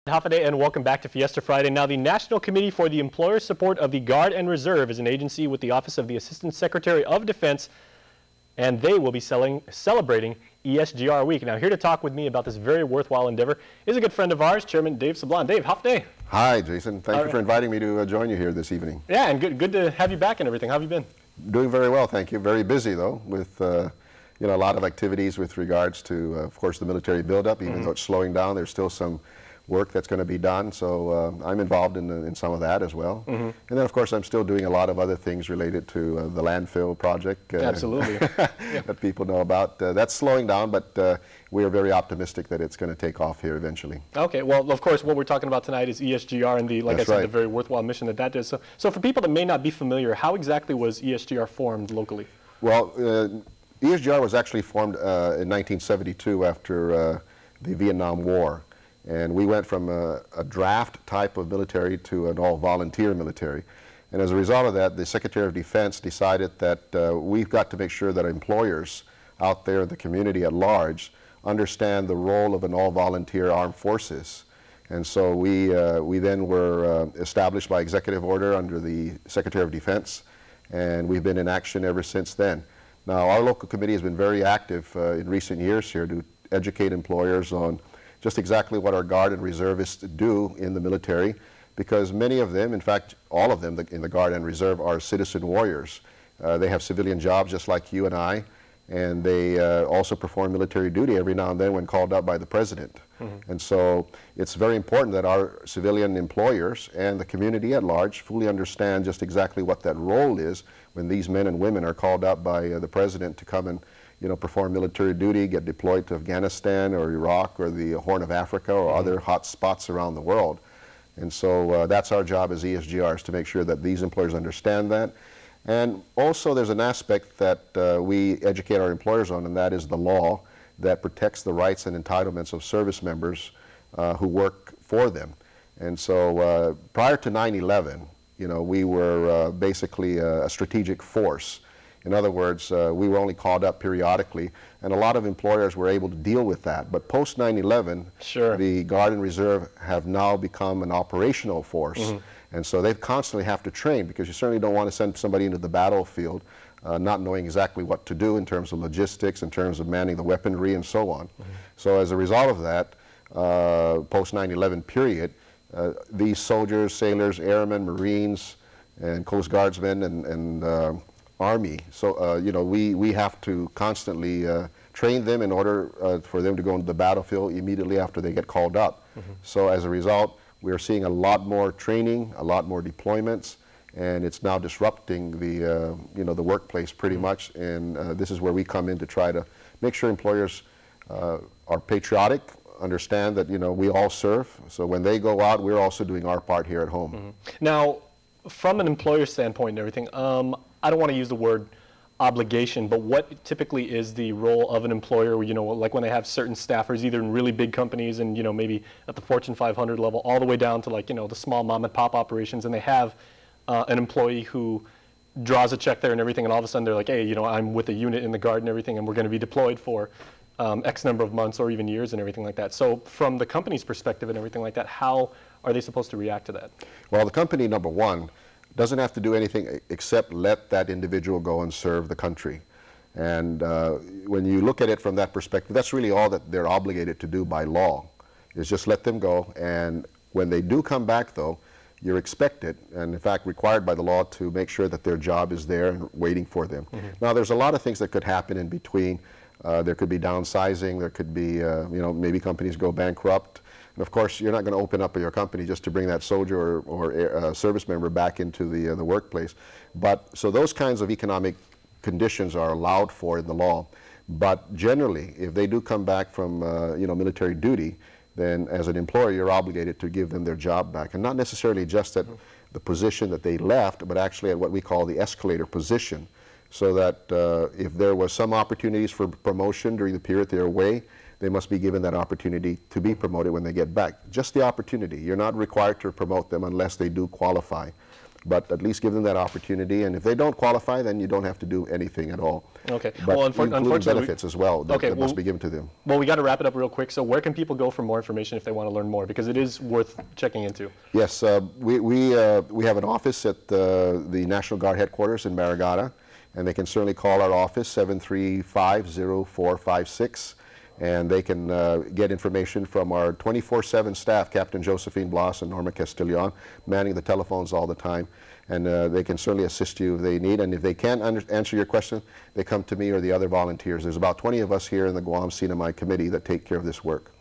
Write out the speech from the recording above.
Hafaday, and welcome back to Fiesta Friday. Now, the National Committee for the Employer Support of the Guard and Reserve is an agency with the Office of the Assistant Secretary of Defense, and they will be celebrating ESGR Week. Now, here to talk with me about this very worthwhile endeavor is a good friend of ours, Chairman Dave Sablan. Dave, Hafaday. Hi, Jason. Thank you for inviting me to join you here this evening. Yeah, and good to have you back and everything. How have you been? Doing very well, thank you. Very busy, though, with a lot of activities with regards to, of course, the military buildup. Even though it's slowing down, there's still some work that's going to be done, so I'm involved in some of that as well. And then, of course, I'm still doing a lot of other things related to the landfill project. Absolutely. That people know about. That's slowing down, but we are very optimistic that it's going to take off here eventually. Okay, well, of course, what we're talking about tonight is ESGR and the, like I said, the very worthwhile mission that does. So for people that may not be familiar, how exactly was ESGR formed locally? Well, ESGR was actually formed in 1972 after the Vietnam War. And we went from a draft type of military to an all-volunteer military. And as a result of that, the Secretary of Defense decided that we've got to make sure that employers out there in the community at large understand the role of an all-volunteer armed forces. And so we then were established by executive order under the Secretary of Defense, and we've been in action ever since then. Now, our local committee has been very active in recent years here to educate employers on just exactly what our Guard and Reservists do in the military, because many of them, in fact, all of them in the Guard and Reserve are citizen warriors. They have civilian jobs just like you and I, and they also perform military duty every now and then when called up by the President. And so it's very important that our civilian employers and the community at large fully understand just exactly what that role is when these men and women are called up by the President to come and perform military duty, get deployed to Afghanistan or Iraq or the Horn of Africa or other hot spots around the world. And so that's our job as ESGRs, to make sure that these employers understand that. And also there's an aspect that we educate our employers on, and that is the law that protects the rights and entitlements of service members who work for them. And so prior to 9/11, we were basically a strategic force. In other words, we were only called up periodically, and a lot of employers were able to deal with that. But post 9/11, the Guard and Reserve have now become an operational force. And so they constantly have to train, because you certainly don't want to send somebody into the battlefield not knowing exactly what to do in terms of logistics, in terms of manning the weaponry, and so on. So as a result of that, post 9/11 period, these soldiers, sailors, airmen, Marines, and Coast Guardsmen, and Army. So, we have to constantly train them in order for them to go into the battlefield immediately after they get called up. So as a result, we are seeing a lot more training, a lot more deployments, and it's now disrupting the workplace pretty much. And this is where we come in to try to make sure employers are patriotic, understand that, we all serve. So when they go out, we're also doing our part here at home. Now, from an employer standpoint and everything, I don't want to use the word obligation, but what typically is the role of an employer, like when they have certain staffers, either in really big companies and, maybe at the Fortune 500 level, all the way down to the small mom and pop operations, and they have an employee who draws a check there and everything, and all of a sudden they're like, hey, I'm with a unit in the Guard and everything, and we're going to be deployed for X number of months or even years and everything like that. So from the company's perspective and everything like that, how are they supposed to react to that? Well, the company, number one, doesn't have to do anything except let that individual go and serve the country. And when you look at it from that perspective, that's really all that they're obligated to do by law, is just let them go. And when they do come back, though, you're expected, and in fact required by the law, to make sure that their job is there and waiting for them. Now, there's a lot of things that could happen in between. There could be downsizing, there could be, maybe companies go bankrupt. And of course, you're not going to open up your company just to bring that soldier or service member back into the workplace. But so those kinds of economic conditions are allowed for in the law. But generally, if they do come back from military duty, then as an employer, you're obligated to give them their job back, and not necessarily just at the position that they left, but actually at what we call the escalator position, so that if there was some opportunities for promotion during the period they're away, they must be given that opportunity to be promoted when they get back. Just the opportunity. You're not required to promote them unless they do qualify. but at least give them that opportunity. And if they don't qualify, then you don't have to do anything at all. Okay. But Well, including benefits as well that must be given to them. Well, we got to wrap it up real quick. So where can people go for more information if they want to learn more? Because it is worth checking into. Yes, we have an office at the National Guard headquarters in Maragata, and they can certainly call our office, 735-0456, and they can get information from our 24/7 staff, Captain Josephine Blas and Norma Castillon, manning the telephones all the time, and they can certainly assist you if they need. And if they can't answer your question, they come to me or the other volunteers. There's about 20 of us here in the Guam CNMI committee that take care of this work.